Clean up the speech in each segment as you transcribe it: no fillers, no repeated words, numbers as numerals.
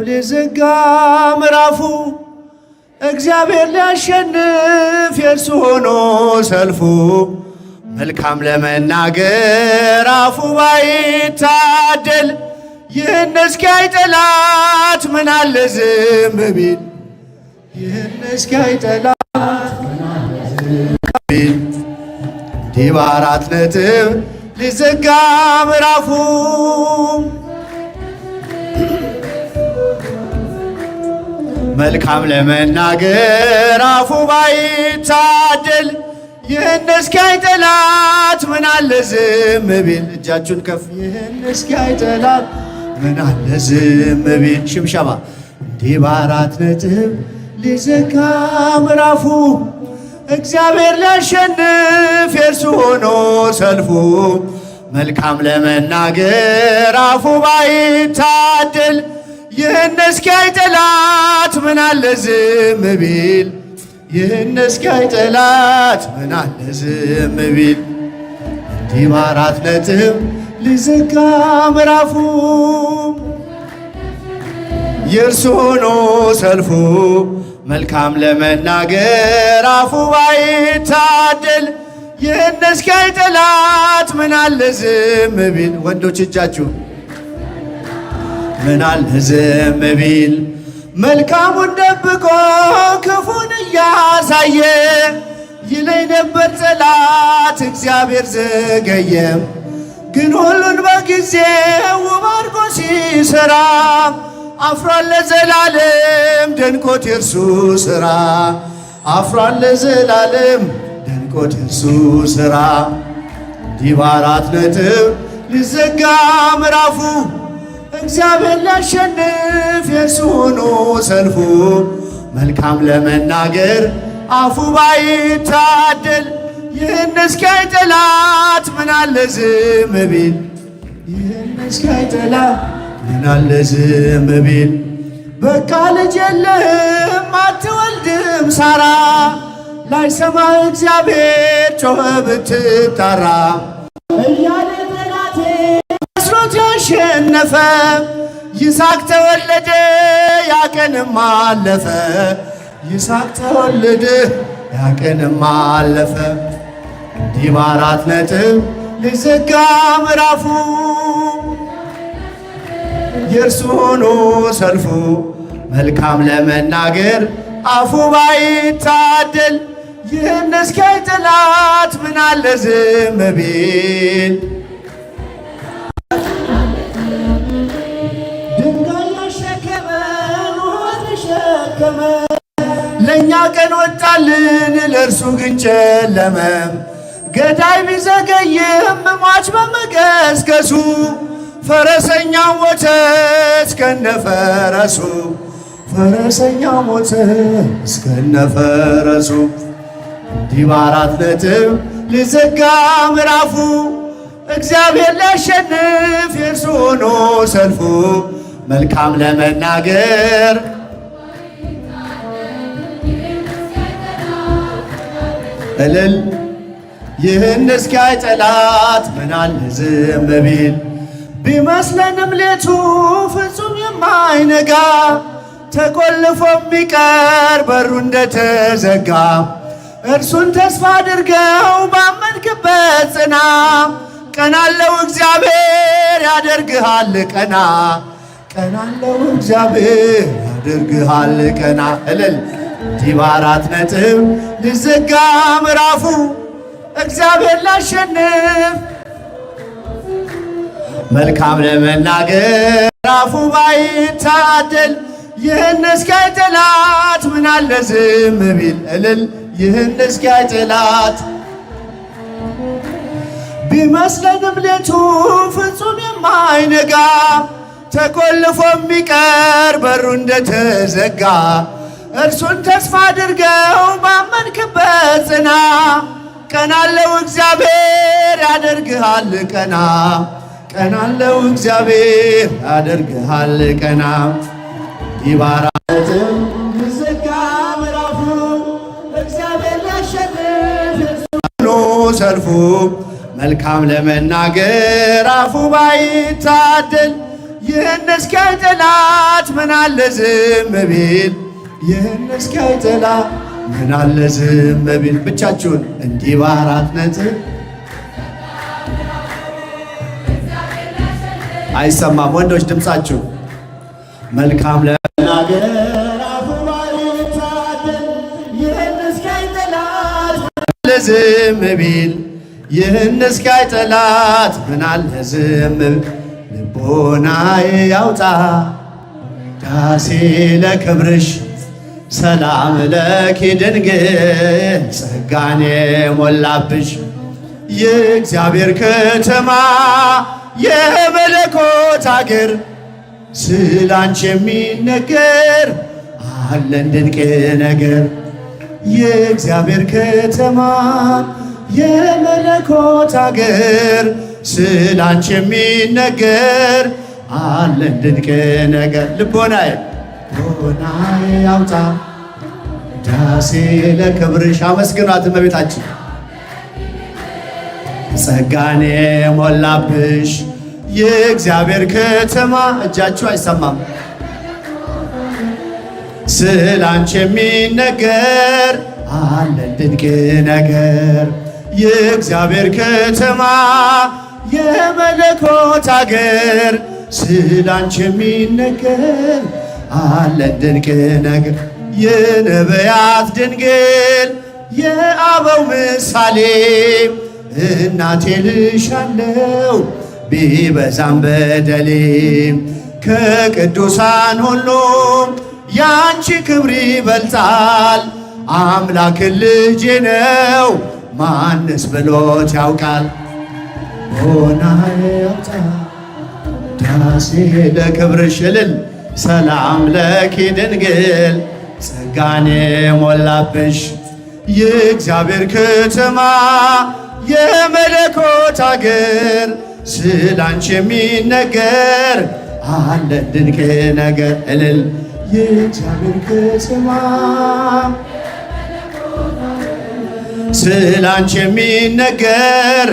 ሊዘጋ ምዕራፉ እግዚአብሔር ሊያሸንፍ የእርሱ ሆኖ ሰልፉ መልካም ለመናገር አፉ ባይታደል ይህን እስኪያይ ጠላት ምን አለ ዝም ቢል ይህን እስኪያይ ጠላት ምን አለ ዝም ቢል እንዲህ በአራት ነጥብ ሊዘጋ ምዕራፉ መልካም ለመናገር አፉ ባይታደል ይህን እስኪያይ ጠላት ምን አለ ዝም ቢል እጃችሁን ከፍ ይህን እስኪያይ ጠላት ምን አለ ዝም ቢል ሽብሸባ እንዲህ በአራት ነጥብ ሊዘጋ ምዕራፉ እግዚአብሔር ሊያሸንፍ የእርሱ ሆኖ ሰልፉ መልካም ለመናገር አፉ ባይታደል ይህን እስኪያይ ጠላት ምን አለ ዝም ቢል ይህን እስኪያይ ጠላት ምን አለ ዝም ቢል እንዲህ በአራት ነጥብ ሊዘጋ ምዕራፉ የእርሱ ሆኖ ሰልፉ መልካም ለመናገር አፉ ባይታደል ይህን እስኪያይ ጠላት ምን አለ ዝም ቢል ወንዶች እጃችሁ ምን አለ ዝም ቢል መልካሙን ደብቆ ክፉን እያሳየ ይለኝ ነበር ጠላት እግዚአብሔር ዘገየም ግን ሁሉን በጊዜው ውብ አድርጎ ሲሰራ አፍሯል ለዘላለም ደንቆት የእርሱ ሥራ አፍሯል ለዘላለም ደንቆት የእርሱ ሥራ እንዲህ በአራት ነጥብ ሊዘጋ ምዕራፉ እግዚአብሔር ሊያሸንፍ የእርሱ ሆኖ ሰልፉ መልካም ለመናገር አፉ ባይታደል ይህን እስኪያይ ጠላት ምን አለ ዝም ቢል ይህን እስኪያይ ጠላት ምን አለ ዝም ቢል በቃ ልጅ የለህም አትወልድም ሳራ ላይሰማ እግዚአብሔር ጮኸ ብትጣራ እያለ ጠላቴ መስሎት ያሸነፈ ይስሐቅ ተወለደ ያቀንም አለፈ ይስሐቅ ተወለደ ያቀንም አለፈ እንዲህ በአራት ነጥብ ሊዘጋ ምዕራፉ የእርሱ ሆኖ ሰልፉ መልካም ለመናገር አፉ ባይታደል ይህን እስኪያይ ጠላት ምን አለ ዝም ቢል ድንጋይ ያሸከመ ውሃ ተሸከመ ለእኛ ቀን ወጣልን ለእርሱ ግን ጨለመ ገዳይ ቢዘገይም ሟች በመገስገሱ ፈረሰኛው ሞተ እስከነፈረሱ ፈረሰኛው ሞተ እስከነፈረሱ እንዲህ በአራት ነጥብ ሊዘጋ ምዕራፉ እግዚአብሔር ሊያሸንፍ የእርሱ ሆኖ ሰልፉ መልካም ለመናገር እልል ይህን እስኪያይ ጠላት ምን አለ ዝም ቢል ቢመስለንም ሌቱ ፍጹም የማይነጋ ተቆልፎ የሚቀር በሩ እንደተዘጋ እርሱን ተስፋ አድርገው ባመንክበት ጽና ቀናለው እግዚአብሔር ያደርግሃል ቀና ቀናለው እግዚአብሔር ያደርግሃል ቀና እልል እንዲህ በአራት ነጥብ ሊዘጋ ምዕራፉ እግዚአብሔር ላሸንፍ መልካም ለመናገር አፉ ባይታደል ይህን እስኪያይ ጠላት ምን አለ ዝም ቢል እልል ይህን እስኪያይ ጠላት ቢመስለንም ሌቱ ፍጹም የማይነጋ ተቆልፎ የሚቀር በሩ እንደተዘጋ እርሱን ተስፋ አድርገው ባመንክበት ጽና ቀናለው እግዚአብሔር ያደርግሃል ቀና ቀናለው እግዚአብሔር ያደርግሃል ቀና እንዲህ በአራት ነጥብ ሊዘጋ ምዕራፉ እግዚአብሔር ሊያሸንፍ ሆኖ ሰልፉ መልካም ለመናገር አፉ ባይታደል ይህን እስኪያይ ጠላት ምን አለ ዝም ቢል ይህን እስኪያይ ጠላት ምን አለ ዝም ቢል። ብቻችሁን እንዲህ በአራት ነጥብ አይሰማም። ወንዶች ድምፃችሁ መልካም ለናገር ዝም ቢል ይህን እስኪያይ ጠላት ምን አለ ዝም ቢል። ልቦናዬ ያውጣ ዳሴ ለክብርሽ ሰላም ለኪ ድንግል ጸጋን የሞላብሽ የእግዚአብሔር ከተማ የመለኮት አገር ስላንቺ የሚነገር አለን ድንቅ ነገር። የእግዚአብሔር ከተማ የመለኮት አገር ስላንቺ የሚነገር አለን ድንቅ ነገር። ልቦናዬ ያውጣ ዳሴ ለክብርሽ። አመስግኗት እመቤታችን ጸጋን የሞላብሽ የእግዚአብሔር ከተማ። እጃችሁ አይሰማም። ስላንቺ የሚነገር አለን ድንቅ ነገር። የእግዚአብሔር ከተማ የመለኮት አገር ስላንቺ የሚነገር አለን ድንቅ ነገር። የነቢያት ድንግል የአበው ምሳሌ እናቴ ልሻለው ቢበዛም በደሌ ከቅዱሳን ሁሉ ያንቺ ክብር ይበልጣል። አምላክን ልጄ ነው ማንስ ብሎት ያውቃል። ሆናዬ ያውጣ ዳሴ ለክብርሽ እልል ሰላም ለኪ ድንግል ጸጋን የሞላብሽ የእግዚአብሔር ከተማ የመለኮት አገር ስላንቺ የሚነገር አለ ድንቅ ነገር። እልል የእግዚአብሔር ከተማ ስላንቺ የሚነገር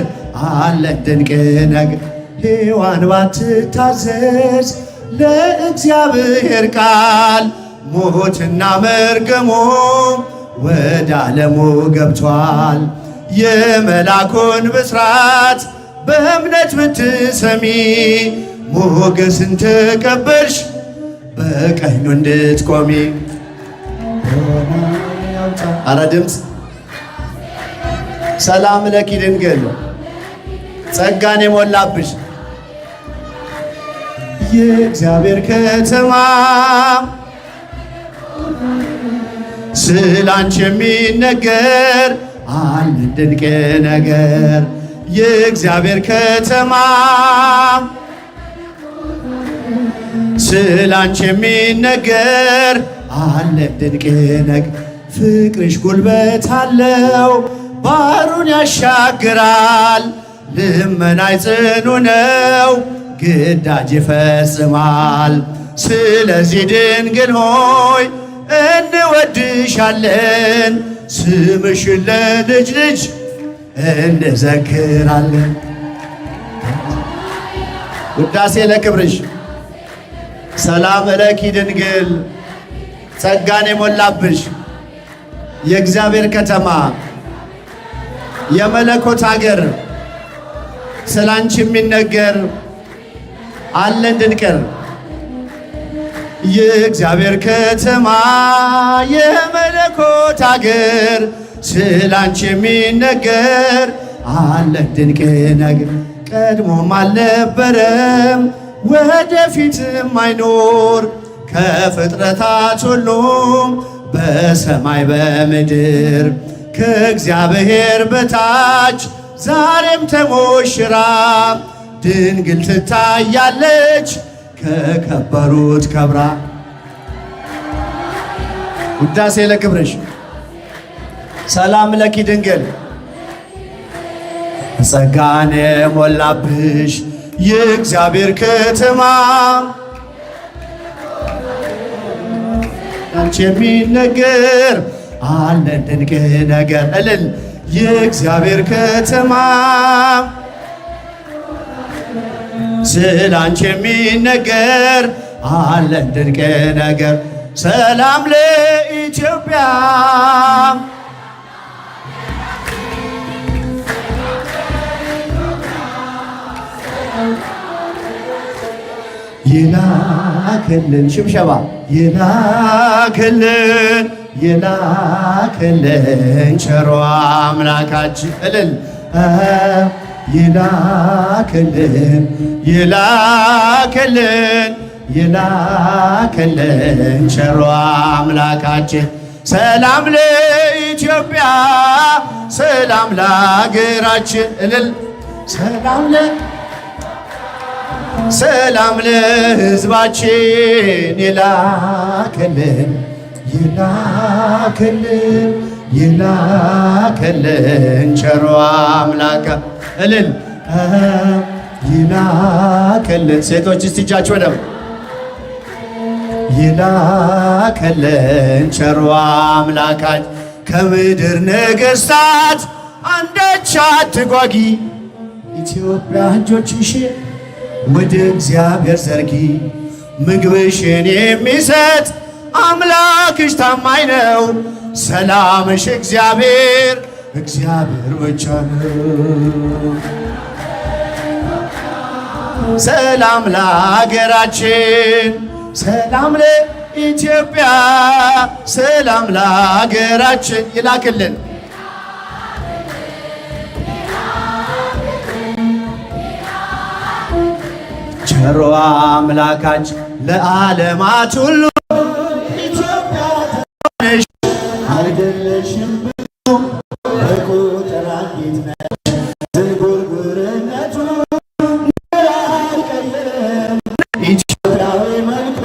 አለ ድንቅ ነገር። ሔዋን ባትታዘዝ ለእግዚአብሔር ቃል ሞትና መርገሙ ወደ ዓለሙ ገብቷል። የመላኩን ብስራት በእምነት ብትሰሚ ሞገስን ተቀበልሽ በቀኙ እንድትቆሚ። አረ ድምፅ ሰላም ለኪ ድንግል ጸጋን የሞላብሽ የእግዚአብሔር ከተማ ስላንቺ የሚነገር አለ ድንቅ ነገር። የእግዚአብሔር ከተማ ስላንቺ የሚነገር አለ ድንቅ ነገር። ፍቅርሽ ጉልበት አለው ባሩን ያሻግራል። ልመናይ ጽኑ ነው ግዳጅ ይፈጽማል። ስለዚህ ድንግል ሆይ እንወድሻለን ስምሽን ለልጅ ልጅ እንዘክራለን። ውዳሴ ለክብርሽ ሰላም ለኪ ድንግል ጸጋን የሞላብሽ የእግዚአብሔር ከተማ የመለኮት አገር ስላንቺ የሚነገር አለን ድንቅር። የእግዚአብሔር ከተማ የመለኮት አገር ስላንቺ የሚነገር አለን ድንቅ ነገር። ቀድሞም አልነበረም ወደፊትም አይኖር ከፍጥረታት ሁሉ በሰማይ በምድር ከእግዚአብሔር በታች ዛሬም ተሞሽራ ድንግል ትታያለች ከከበሩት ከብራ። ውዳሴ ለክብርሽ ሰላም ለኪ ድንግል ጸጋን የሞላብሽ የእግዚአብሔር ከተማ አንቺ የሚነገር አለ ድንቅ ነገር። እልል የእግዚአብሔር ከተማ ስላንቺ የሚነገር አለን ድንቅ ነገር። ሰላም ለኢትዮጵያ ይላክልን ሽብሸባ ይላክልን ይላክልን ቸሮ አምላካችን እልል ይላክልን ይላክልን ይላክልን ቸሮ አምላካችን። ሰላም ለኢትዮጵያ ሰላም ለሀገራችን እልል ሰላም ለሕዝባችን ይላክልን ይላክልን ይላክልን ቸሮ አምላካ እልል ይላክልን። ሴቶች እስቲ እጃችሁ ወደ ይላክልን ቸሮ አምላካችን። ከምድር ነገሥታት አንዳች አትጓጊ፣ ኢትዮጵያ እጆችሽን ወደ እግዚአብሔር ዘርጊ። ምግብሽን የሚሰጥ አምላክሽ ታማኝ ነው። ሰላምሽ እግዚአብሔር ብቻ ነው። ሰላም ለሀገራችን ሰላም ለኢትዮጵያ ሰላም ለሀገራችን ይላክልን ቸሮ አምላካችን። ለዓለማት ሁሉ ኢትዮጵያ ተነሽ አይደለሽም ብዙ በቁጥር አንዲት ነሽ። ዝንጉርጉርነቱ አይቀየርም ኢትዮጵያዊ መልኩ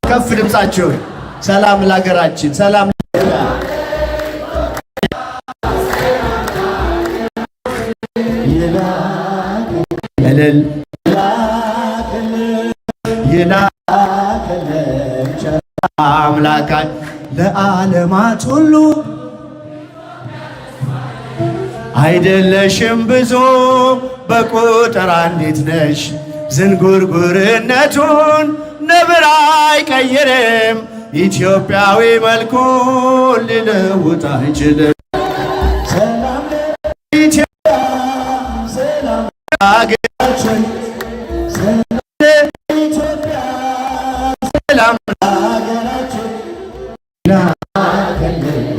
ከፍ ድምፃችሁን ሰላም ለሀገራችን ሰላም እልል ይላክልን ቸሮ አምላካችን። ለዓለማት ሁሉ አይደለሽም ብዙ በቁጥር አንዲት ነሽ። ዝንጉርጉርነቱን ነብር አይቀይርም ኢትዮጵያዊ መልኩን ሊለውጥ አይችልም። ሰላም ለኢትዮጵያ ሰላም ለሀገራችን ሰላም ለኢትዮጵያ ሰላም ለሀገራችን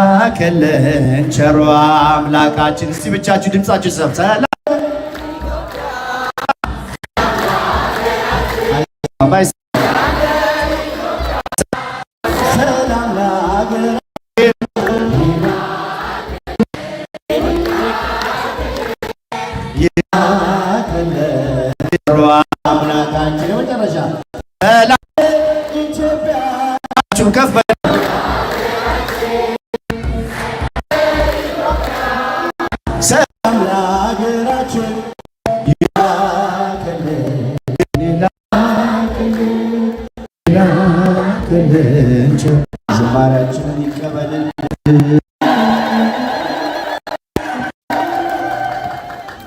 ይላክልን ቸሮ አምላካችን። እስቲ ብቻችሁ ድምፃችሁ ሰብሰላ አምላካችን የመጨረሻ ሰላም ኢትዮጵያ ከፍ ሰላም ለሀገራችን ይላክልን ዝማሬያችንን ይቀበልን።